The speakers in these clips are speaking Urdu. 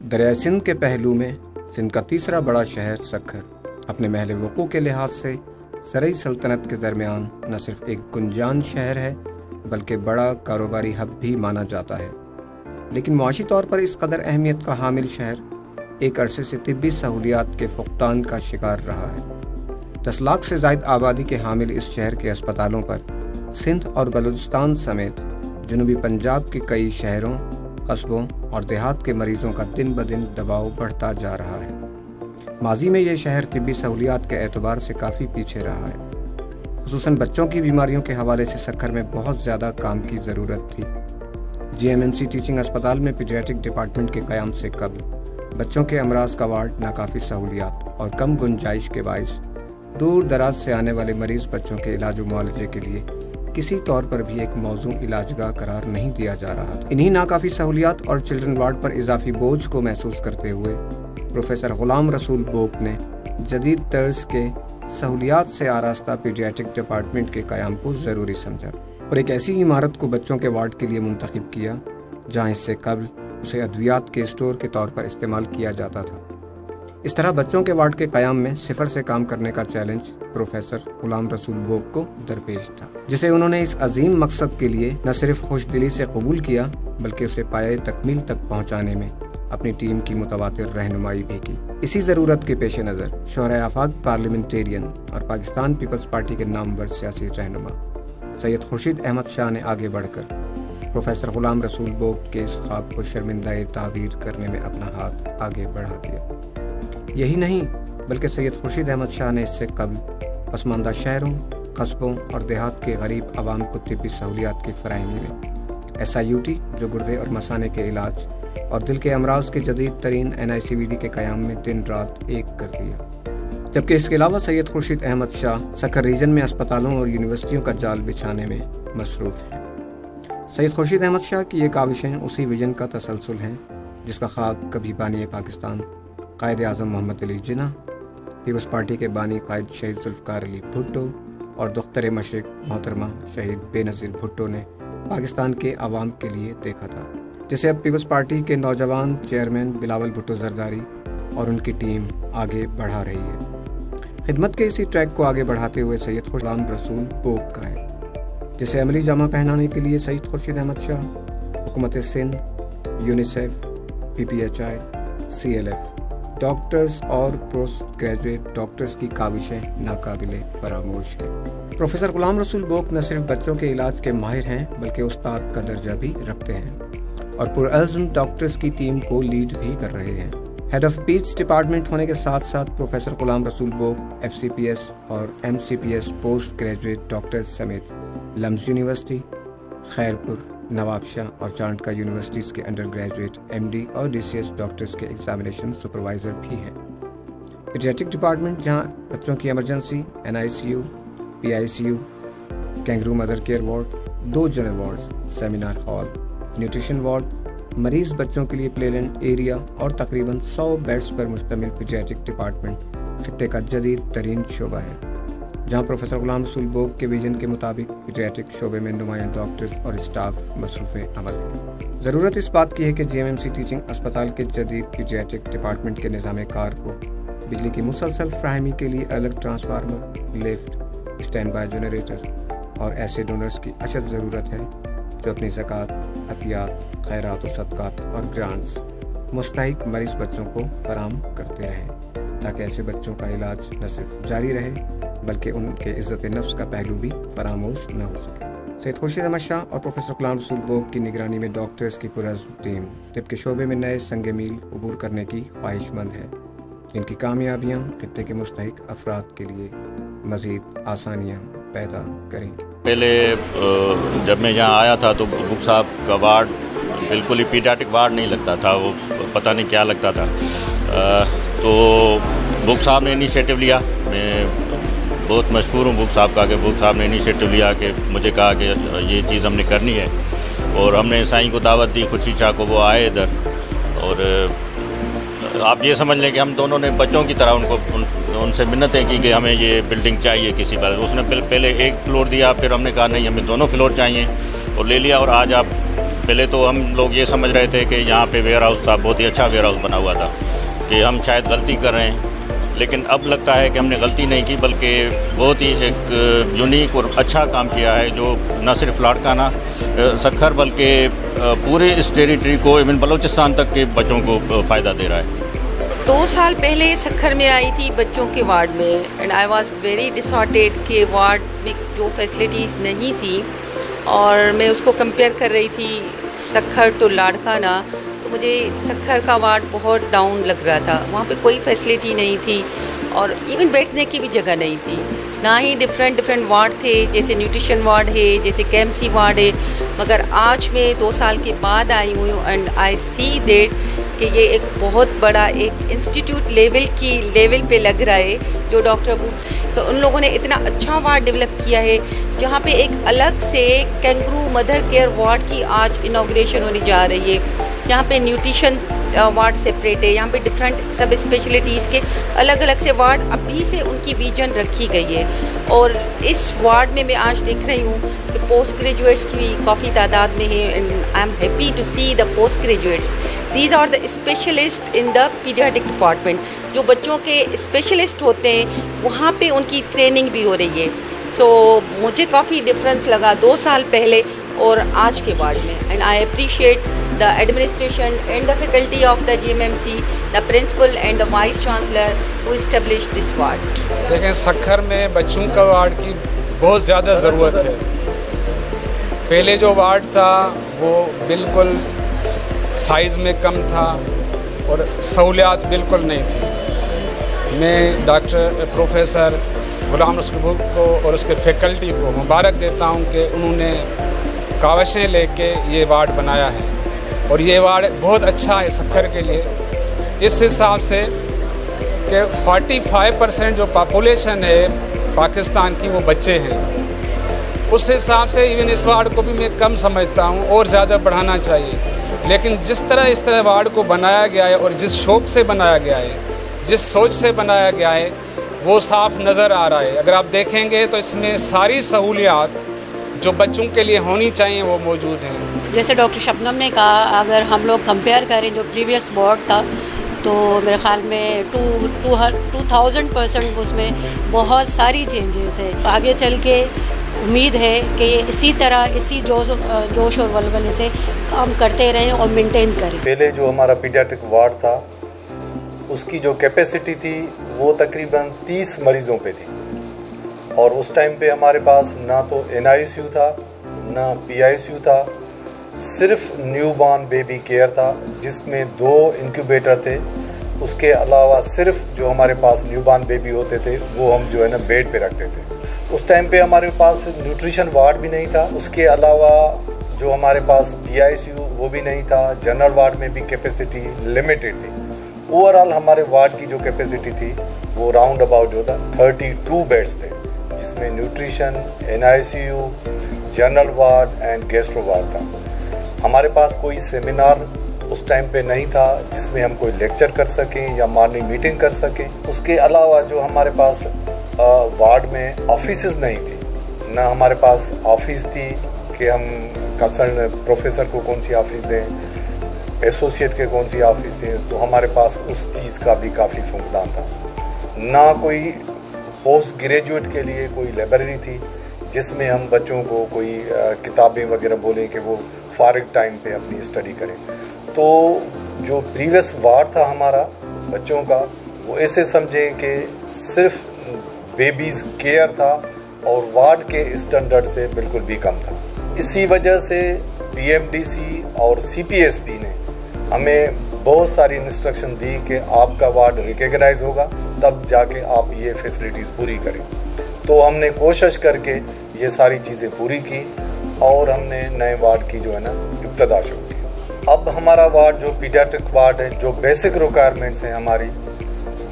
دریائے سندھ کے پہلو میں سندھ کا تیسرا بڑا شہر سکھر اپنے محل وقوع کے لحاظ سے زرعی سلطنت کے درمیان نہ صرف ایک گنجان شہر ہے بلکہ بڑا کاروباری ہب بھی مانا جاتا ہے، لیکن معاشی طور پر اس قدر اہمیت کا حامل شہر ایک عرصے سے طبی سہولیات کے فقدان کا شکار رہا ہے۔ 10 لاکھ سے زائد آبادی کے حامل اس شہر کے اسپتالوں پر سندھ اور بلوچستان سمیت جنوبی پنجاب کے کئی شہروں، قصبوں اور دیہات کے مریضوں کا دن بدن دباؤ بڑھتا جا رہا ہے۔ ماضی میں یہ شہر طبی سہولیات کے اعتبار سے کافی پیچھے رہا ہے، خصوصاً بچوں کی بیماریوں کے حوالے سے سکھر میں بہت زیادہ کام کی ضرورت تھی۔ GMMC ٹیچنگ اسپتال میں پیڈیاٹرک ڈپارٹمنٹ کے قیام سے قبل بچوں کے امراض کا وارڈ ناکافی سہولیات اور کم گنجائش کے باعث دور دراز سے آنے والے مریض بچوں کے علاج و معالجے کے لیے کسی طور پر بھی ایک موزوں علاجگاہ قرار نہیں دیا جا رہا تھا۔ انہی ناکافی سہولیات اور چلڈرن وارڈ پر اضافی بوجھ کو محسوس کرتے ہوئے پروفیسر غلام رسول بوک نے جدید طرز کے سہولیات سے آراستہ پیڈیاٹرک ڈپارٹمنٹ کے قیام کو ضروری سمجھا اور ایک ایسی عمارت کو بچوں کے وارڈ کے لیے منتخب کیا جہاں اس سے قبل اسے ادویات کے اسٹور کے طور پر استعمال کیا جاتا تھا۔ اس طرح بچوں کے وارڈ کے قیام میں صفر سے کام کرنے کا چیلنج پروفیسر غلام رسول بوک کو درپیش تھا، جسے انہوں نے اس عظیم مقصد کے لیے نہ صرف خوش دلی سے قبول کیا بلکہ اسے پایۂ تکمیل تک پہنچانے میں اپنی ٹیم کی متواتر رہنمائی بھی کی۔ اسی ضرورت کے پیش نظر شہرائے آفاق پارلیمنٹیرین اور پاکستان پیپلز پارٹی کے نامور سیاسی رہنما سید خورشید احمد شاہ نے آگے بڑھ کر پروفیسر غلام رسول بوک کے اس خواب کو شرمندہ تعبیر کرنے میں اپنا ہاتھ آگے بڑھا دیا۔ یہی نہیں بلکہ سید خورشید احمد شاہ نے اس سے قبل پسماندہ شہروں، قصبوں اور دیہات کے غریب عوام کو طبی سہولیات کی فراہمی میں SIUT جو گردے اور مثانے کے علاج اور دل کے امراض کے جدید ترین NICVD کے قیام میں دن رات ایک کر دیا، جبکہ اس کے علاوہ سید خورشید احمد شاہ سکھر ریجن میں اسپتالوں اور یونیورسٹیوں کا جال بچھانے میں مصروف ہیں۔ سید خورشید احمد شاہ کی یہ کاوشیں اسی ویژن کا تسلسل ہیں جس کا خاک کبھی بانی پاکستان قائد اعظم محمد علی جناح، پیپلز پارٹی کے بانی قائد شہید ذوالفقار علی بھٹو اور دختر مشرق محترمہ شہید بے نظیر بھٹو نے پاکستان کے عوام کے لیے دیکھا تھا، جسے اب پیپلز پارٹی کے نوجوان چیئرمین بلاول بھٹو زرداری اور ان کی ٹیم آگے بڑھا رہی ہے۔ خدمت کے اسی ٹریک کو آگے بڑھاتے ہوئے سید غلام رسول بوک کا ہے، جسے عملی جامہ پہنانے کے لیے سید خورشید احمد شاہ، حکومت Sindh, UNICEF, PPHI، CLF، doctors اور پوسٹ گریجویٹ ڈاکٹرز کی کاوشیں ناقابل فراموش ہیں۔ پروفیسر غلام رسول بوک نہ صرف بچوں کے علاج کے ماہر ہیں بلکہ استاد کا درجہ بھی رکھتے ہیں اور پرعزم ڈاکٹرز کی ٹیم کو لیڈ بھی کر رہے ہیں۔ ہیڈ آف پیڈس ڈپارٹمنٹ ہونے کے ساتھ ساتھ پروفیسر غلام رسول بوک FCPS اور MCPS پوسٹ گریجویٹ ڈاکٹرز سمیت لمز یونیورسٹی، خیرپور، نواب شاہ اور چانڈکا یونیورسٹیز کے انڈر گریجویٹ MD اور DCS ڈاکٹرز کے ایگزامینیشن سپروائزر بھی ہیں۔ پیڈیاٹرک ڈپارٹمنٹ جہاں بچوں کی emergency, NICU، PICU، kangaroo mother care ward, 2 general wards, seminar hall, nutrition ward, مریض بچوں کے لیے پلے لینڈ ایریا اور تقریباً 100 بیڈز پر مشتمل پیڈیاٹرک ڈپارٹمنٹ خطے کا جدید ترین شعبہ ہے، جہاں پروفیسر غلام رسول بوک کے ویژن کے مطابق پیڈیاٹرک شعبے میں نمایاں ڈاکٹرز اور اسٹاف مصروف عمل ہے۔ ضرورت اس بات کی ہے کہ GMMC ٹیچنگ اسپتال کے جدید پیڈیاٹرک ڈپارٹمنٹ کے نظام کار کو بجلی کی مسلسل فراہمی کے لیے الگ transformer, lift, standby generator اور ایسے ڈونرز کی اشد ضرورت ہے جو اپنی زکوٰۃ، عطیات، خیرات و صدقات اور گرانٹس مستحق مریض بچوں کو فراہم کرتے رہیں تاکہ ایسے بچوں کا علاج نہ صرف جاری رہے بلکہ ان کے عزت نفس کا پہلو بھی فراموش نہ ہو سکے۔ سید خورشید احمد شاہ اور پروفیسر غلام رسول بوک کی نگرانی میں ڈاکٹرز کی پرعزم ٹیم طب کے شعبے میں نئے سنگ میل عبور کرنے کی خواہش مند ہے، جن کی کامیابیاں خطے کے مستحق افراد کے لیے مزید آسانیاں پیدا کریں گی۔ پہلے جب میں یہاں آیا تھا تو بک صاحب کا وارڈ بالکل ہی پیڈیاٹرک وارڈ نہیں لگتا تھا، وہ پتہ نہیں کیا لگتا تھا، تو بک صاحب نے انیشیٹو لیا۔ میں بہت مشکور ہوں بک صاحب کا کہ بک صاحب نے انیشیٹو لیا کہ مجھے کہا کہ یہ چیز ہم نے کرنی ہے، اور ہم نے سائیں کو دعوت دی، خورشید شاہ کو، وہ آئے ادھر، اور آپ یہ سمجھ لیں کہ ہم دونوں نے بچوں کی طرح ان سے منتیں کی کہ ہمیں یہ بلڈنگ چاہیے کسی بات۔ اس نے پہلے 1 فلور دیا، پھر ہم نے کہا نہیں ہمیں 2 فلور چاہیے، اور لے لیا، اور آج آپ پہلے تو ہم لوگ یہ سمجھ رہے تھے کہ یہاں پہ ویئر ہاؤس تھا، بہت ہی اچھا ویئر ہاؤس بنا ہوا تھا، کہ ہم شاید غلطی کر رہے ہیں، لیکن اب لگتا ہے کہ ہم نے غلطی نہیں کی بلکہ بہت ہی ایک یونیک اور اچھا کام کیا ہے، جو نہ صرف لاڑکانہ سکھر بلکہ پورے اس ٹیریٹری کو ایون بلوچستان تک کے بچوں کو فائدہ دے رہا ہے۔ 2 سال پہلے سکھر میں آئی تھی بچوں کے وارڈ میں، اینڈ آئی واز ویری ڈسہارٹیڈ کہ وارڈ میں جو فیسلٹیز نہیں تھی، اور میں اس کو کمپیئر کر رہی تھی سکھر تو لاڑکانہ، تو مجھے سکھر کا وارڈ بہت ڈاؤن لگ رہا تھا۔ وہاں پہ کوئی فیسلٹی نہیں تھی اور ایون بیٹھنے کی بھی جگہ نہیں تھی، نہ ہی ڈفرینٹ وارڈ تھے، جیسے نیوٹریشن وارڈ ہے، جیسے KMC وارڈ ہے۔ مگر آج میں 2 سال کے بعد آئی ہوں اینڈ آئی سی دیٹ کہ یہ ایک بہت بڑا ایک انسٹیٹیوٹ لیول پہ لگ رہا ہے، جو ڈاکٹر تو ان لوگوں نے اتنا اچھا وارڈ ڈیولپ کیا ہے، جہاں پہ ایک الگ سے کینگرو مدر کیئر وارڈ کی آج انوگریشن ہونے جا رہی ہے۔ یہاں پہ نیوٹریشن وارڈ سپریٹ ہے، یہاں پہ ڈفرینٹ سب اسپیشلٹیز کے الگ الگ سے وارڈ ابھی سے ان کی ویژن رکھی گئی ہے۔ اور اس وارڈ میں آج دیکھ رہی ہوں کہ پوسٹ گریجویٹس کی بھی کافی تعداد میں ہے، and I'm happy to see the post graduates, these are the specialist in the paediatric department, جو بچوں کے اسپیشلسٹ ہوتے ہیں وہاں پہ ان کی ٹریننگ بھی ہو رہی ہے۔ سو مجھے کافی ڈفرینس لگا 2 سال پہلے اور آج کے وارڈ میں، and I appreciate the administration and the faculty of the GMMC, the principal and the vice chancellor who established this ward. دیکھیں سکھر میں بچوں کا وارڈ کی بہت زیادہ ضرورت ہے۔ پہلے جو وارڈ تھا وہ بالکل سائز میں کم تھا اور سہولیات بالکل نہیں تھی۔ میں ڈاکٹر پروفیسر غلام رسول کو اور اس کے فیکلٹی کو مبارک دیتا ہوں کہ انہوں نے کاوشیں لے کے یہ وارڈ بنایا ہے، اور یہ وارڈ بہت اچھا ہے سکھر کے لیے، اس حساب سے کہ 45% جو پاپولیشن ہے پاکستان کی وہ بچے ہیں، اس حساب سے ایون اس وارڈ کو بھی میں کم سمجھتا ہوں اور زیادہ بڑھانا چاہیے۔ لیکن جس طرح وارڈ کو بنایا گیا ہے اور جس شوق سے بنایا گیا ہے، جس سوچ سے بنایا گیا ہے، وہ صاف نظر آ رہا ہے۔ اگر آپ دیکھیں گے تو اس میں ساری سہولیات جو بچوں کے لیے ہونی چاہیے وہ موجود ہیں۔ جیسے ڈاکٹر شبنم نے کہا، اگر ہم لوگ کمپیئر کریں جو پریویس وارڈ تھا تو میرے خیال میں 2000% اس میں بہت ساری چینجز ہے۔ آگے چل کے امید ہے کہ یہ اسی طرح اسی جوش اور ولولے سے کام کرتے رہیں اور مینٹین کریں۔ پہلے جو ہمارا پیڈیاٹرک وارڈ تھا اس کی جو کیپیسٹی تھی وہ تقریباً 30 مریضوں پہ تھی، اور اس ٹائم پہ ہمارے پاس نہ تو NICU تھا نہ PICU تھا، صرف نیو بارن بیبی کیئر تھا جس میں 2 انکیوبیٹر تھے۔ اس کے علاوہ صرف جو ہمارے پاس نیو بارن بیبی ہوتے تھے وہ ہم جو ہے نا بیڈ پہ رکھتے تھے۔ اس ٹائم پہ ہمارے پاس نیوٹریشن وارڈ بھی نہیں تھا، اس کے علاوہ جو ہمارے پاس PICU وہ بھی نہیں تھا، جنرل وارڈ میں بھی کیپیسٹی لمیٹڈ تھی۔ اوورآل ہمارے وارڈ کی جو کیپیسٹی تھی وہ راؤنڈ اباؤٹ جو تھا 32 بیڈز تھے، جس میں nutrition, NICU، general ward and gastro ward تھا۔ ہمارے پاس کوئی سیمینار اس ٹائم پہ نہیں تھا جس میں ہم کوئی لیکچر کر سکیں یا مارننگ میٹنگ کر سکیں۔ اس کے علاوہ جو ہمارے پاس وارڈ میں آفیسز نہیں تھی، نہ ہمارے پاس آفس تھی کہ ہم کنسرن پروفیسر کو کون سی آفس دیں، ایسوسیٹ کے کون سی آفس دیں، تو ہمارے پاس اس چیز کا بھی کافی فقدان تھا۔ نہ کوئی پوسٹ گریجویٹ کے لیے کوئی لائبریری تھی جس میں ہم بچوں کو کوئی کتابیں وغیرہ بولیں کہ وہ فارغ ٹائم پہ اپنی اسٹڈی کریں۔ تو جو پریویس وارڈ تھا ہمارا بچوں کا، وہ ایسے سمجھیں کہ صرف بیبیز کیئر تھا اور وارڈ کے اسٹینڈرڈ سے بالکل بھی کم تھا۔ اسی وجہ سے PMDC اور CPSP نے ہمیں بہت ساری انسٹرکشن دی کہ آپ کا وارڈ ریکگنائز ہوگا تب جا کے آپ یہ فیسلٹیز پوری کریں۔ تو ہم نے کوشش کر کے یہ ساری چیزیں پوری کی اور ہم نے نئے وارڈ کی جو ہے نا ابتدا شروع کی۔ اب ہمارا وارڈ جو پیڈیاٹرک وارڈ ہے، جو بیسک ریکوائرمنٹس ہیں ہماری،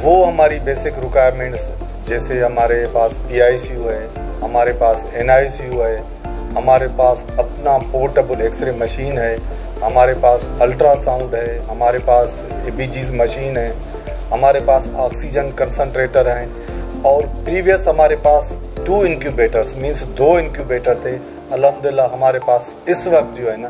وہ ہماری بیسک ریکوائرمنٹس جیسے ہمارے پاس PICU ہے، ہمارے پاس NICU ہے، ہمارے پاس اپنا پورٹیبل ایکس رے مشین ہے، ہمارے پاس الٹرا ساؤنڈ ہے، ہمارے پاس EBGs مشین ہے، ہمارے پاس آکسیجن کنسنٹریٹر ہیں، اور پریویس ہمارے پاس 2 انکیوبیٹرز مینس 2 انکیوبیٹر تھے۔ الحمدللہ ہمارے پاس اس وقت جو ہے نا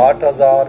8000,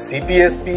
CPSP